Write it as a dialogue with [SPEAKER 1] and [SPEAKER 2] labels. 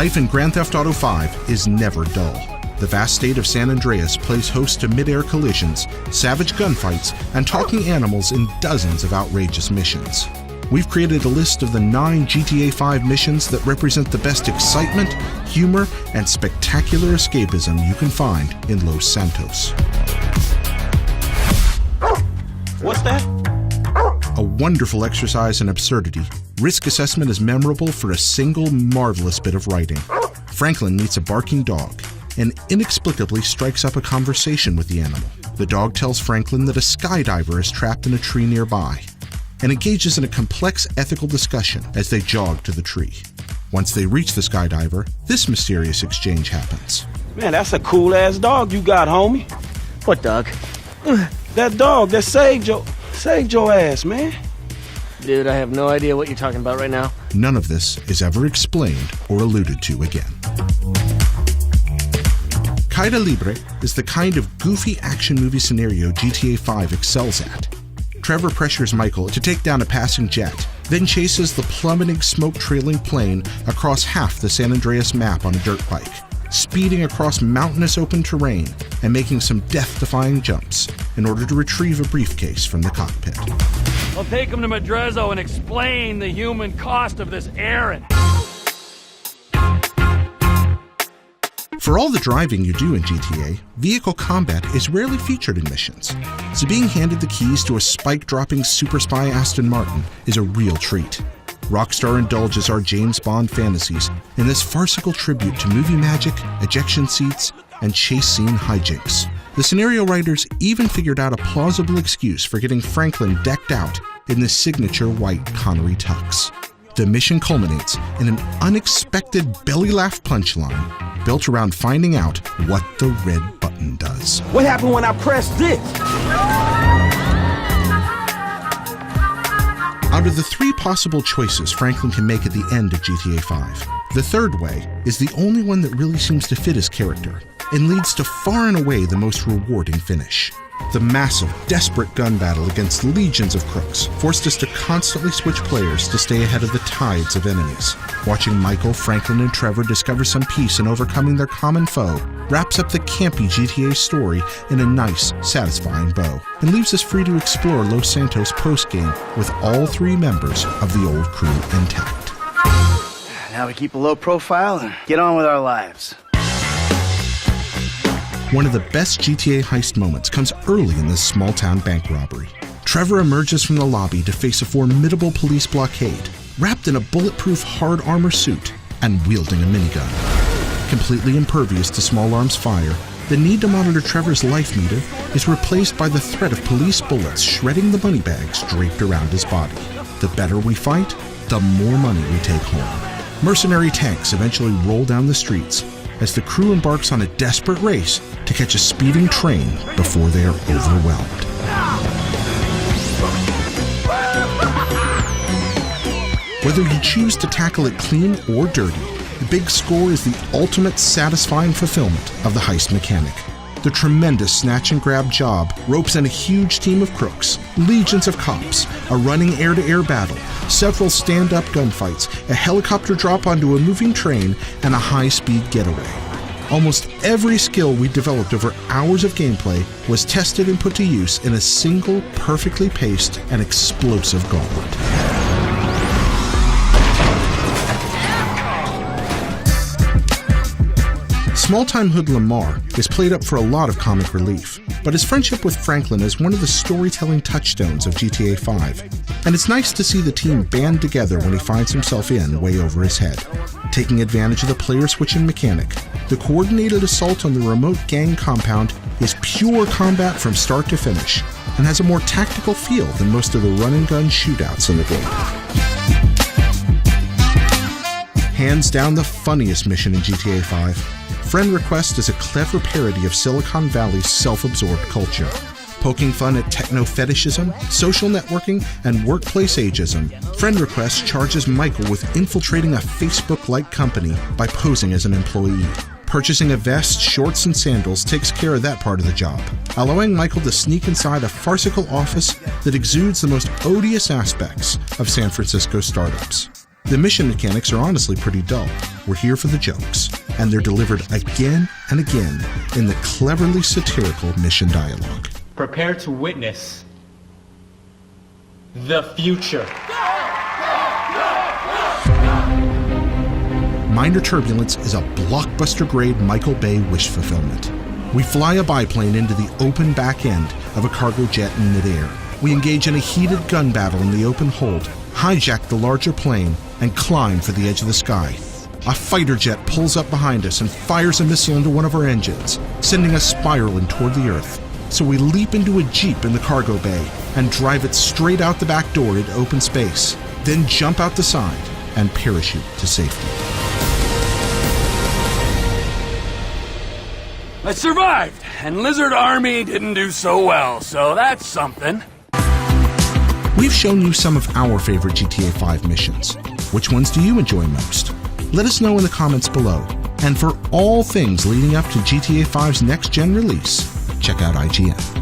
[SPEAKER 1] Life in Grand Theft Auto V is never dull. The vast state of San Andreas plays host to mid-air collisions, savage gunfights, and talking animals in dozens of outrageous missions. We've created a list of the 9 GTA 5 missions that represent the best excitement, humor, and spectacular escapism you can find in Los Santos.
[SPEAKER 2] What's that?
[SPEAKER 1] A wonderful exercise in absurdity, Risk Assessment is memorable for a single marvelous bit of writing. Franklin meets a barking dog and inexplicably strikes up a conversation with the animal. The dog tells Franklin that a skydiver is trapped in a tree nearby and engages in a complex ethical discussion as they jog to the tree. Once they reach the skydiver, this mysterious exchange happens.
[SPEAKER 2] Man, that's a cool-ass dog you got, homie.
[SPEAKER 3] What dog?
[SPEAKER 2] That dog that saved your ass, man.
[SPEAKER 3] Dude, I have no idea what you're talking about right now.
[SPEAKER 1] None of this is ever explained or alluded to again. Caída Libre is the kind of goofy action movie scenario GTA 5 excels at. Trevor pressures Michael to take down a passing jet, then chases the plummeting, smoke-trailing plane across half the San Andreas map on a dirt bike, speeding across mountainous open terrain and making some death-defying jumps in order to retrieve a briefcase from the cockpit.
[SPEAKER 4] I'll take him to Madrezo and explain the human cost of this errand.
[SPEAKER 1] For all the driving you do in GTA, vehicle combat is rarely featured in missions, so being handed the keys to a spike-dropping super spy Aston Martin is a real treat. Rockstar indulges our James Bond fantasies in this farcical tribute to movie magic, ejection seats, and chase scene hijinks. The scenario writers even figured out a plausible excuse for getting Franklin decked out in the signature white Connery tux. The mission culminates in an unexpected belly laugh punchline built around finding out what the red button does.
[SPEAKER 2] What happened when I pressed this?
[SPEAKER 1] Out of the 3 possible choices Franklin can make at the end of GTA 5, the third way is the only one that really seems to fit his character and leads to far and away the most rewarding finish. The massive, desperate gun battle against legions of crooks forced us to constantly switch players to stay ahead of the tides of enemies. Watching Michael, Franklin, and Trevor discover some peace in overcoming their common foe wraps up the campy GTA story in a nice, satisfying bow, and leaves us free to explore Los Santos post-game with all 3 members of the old crew intact.
[SPEAKER 5] Now we keep a low profile and get on with our lives.
[SPEAKER 1] One of the best GTA heist moments comes early in this small-town bank robbery. Trevor emerges from the lobby to face a formidable police blockade, wrapped in a bulletproof hard armor suit and wielding a minigun. Completely impervious to small arms fire, the need to monitor Trevor's life meter is replaced by the threat of police bullets shredding the money bags draped around his body. The better we fight, the more money we take home. Mercenary tanks eventually roll down the streets as the crew embarks on a desperate race to catch a speeding train before they are overwhelmed. Whether you choose to tackle it clean or dirty, the big score is the ultimate satisfying fulfillment of the heist mechanic. The tremendous snatch and grab job ropes in a huge team of crooks, legions of cops, a running air-to-air battle, several stand-up gunfights, a helicopter drop onto a moving train, and a high-speed getaway. Almost every skill we developed over hours of gameplay was tested and put to use in a single, perfectly paced and explosive gauntlet. Small-time hood Lamar is played up for a lot of comic relief, but his friendship with Franklin is one of the storytelling touchstones of GTA 5, and it's nice to see the team band together when he finds himself in way over his head. Taking advantage of the player switching mechanic, the coordinated assault on the remote gang compound is pure combat from start to finish, and has a more tactical feel than most of the run-and-gun shootouts in the game. Hands down the funniest mission in GTA 5, Friend Request is a clever parody of Silicon Valley's self-absorbed culture. Poking fun at techno-fetishism, social networking, and workplace ageism, Friend Request charges Michael with infiltrating a Facebook-like company by posing as an employee. Purchasing a vest, shorts, and sandals takes care of that part of the job, allowing Michael to sneak inside a farcical office that exudes the most odious aspects of San Francisco startups. The mission mechanics are honestly pretty dull. We're here for the jokes, and they're delivered again and again in the cleverly satirical mission dialogue.
[SPEAKER 6] Prepare to witness the future.
[SPEAKER 1] Minor Turbulence is a blockbuster-grade Michael Bay wish fulfillment. We fly a biplane into the open back end of a cargo jet in midair. We engage in a heated gun battle in the open hold, hijack the larger plane, and climb for the edge of the sky. A fighter jet pulls up behind us and fires a missile into one of our engines, sending us spiraling toward the Earth. So we leap into a Jeep in the cargo bay and drive it straight out the back door into open space, then jump out the side and parachute to safety.
[SPEAKER 4] I survived, and Lizard Army didn't do so well, so that's something.
[SPEAKER 1] We've shown you some of our favorite GTA 5 missions. Which ones do you enjoy most? Let us know in the comments below. And for all things leading up to GTA 5's next-gen release, check out IGN.